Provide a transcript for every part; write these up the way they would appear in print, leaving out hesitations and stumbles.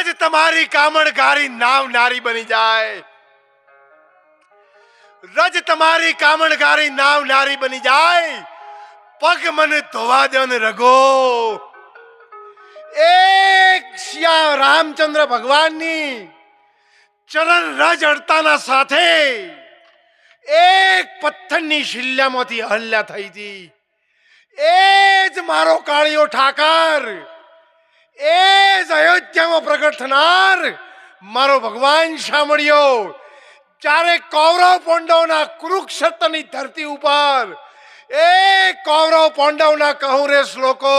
રજ તમારી કામણકારી નાવ નારી બની જાય, રજ તમારી કામણકારી નાવ નારી બની જાય, પગ મને ધોવા દો ને રગો. એક શ્યામ રામચંદ્ર ભગવાનની ચરણ રજ અડતાના સાથે એક પથ્થરની શિલ્યામાંથી હલ્યા થઈ હતી. એ જ મારો કાળિયો ઠાકર, એ જ અયોધ્યામાં પ્રગટ થનાર મારો ભગવાન શામળિયો, જ્યારે કૌરવ પાંડવના કુરુક્ષેત્રની ધરતી ઉપર એ કૌરવ પાંડવના કહું રે શ્લોકો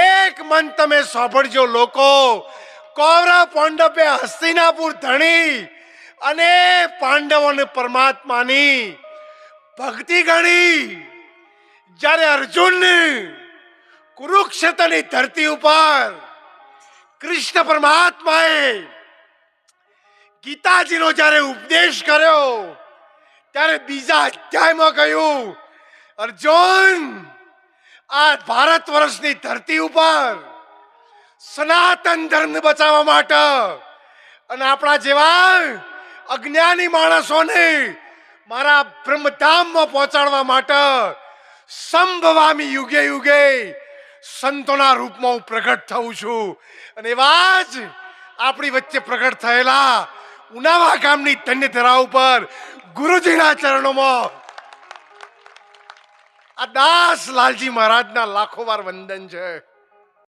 એક મન તમે સાંભળજો લોકો. કૌરવ પાંડવે હસ્તિનાપુર ધણી અને પાંડવોને પરમાત્માની ભક્તિ ગણી. જ્યારે અર્જુન કુરુક્ષેત્રની ધરતી ઉપર કૃષ્ણ પરમાત્માએ ગીતાજીનો જ્યારે ઉપદેશ કર્યો ત્યારે બીજા અધ્યાયમાં કહ્યું, અર્જુન આ ભારત વર્ષની ધરતી ઉપર સનાતન ધર્મ બચાવવા માટે અને આપણા જેવા અજ્ઞાની માણસોને મારા બ્રહ્મધામમાં પહોંચાડવા માટે સંભવામી યુગે યુગે સંતોના રૂપમાં હું પ્રગટ થઉં છું. અને એવા જ આપણી વચ્ચે પ્રગટ થયેલા ઉનાવા ગામની ધન્યધરા ઉપર ગુરુજીના ચરણોમાં આ દાસ લાલજી મહારાજના લાખો વાર વંદન છે.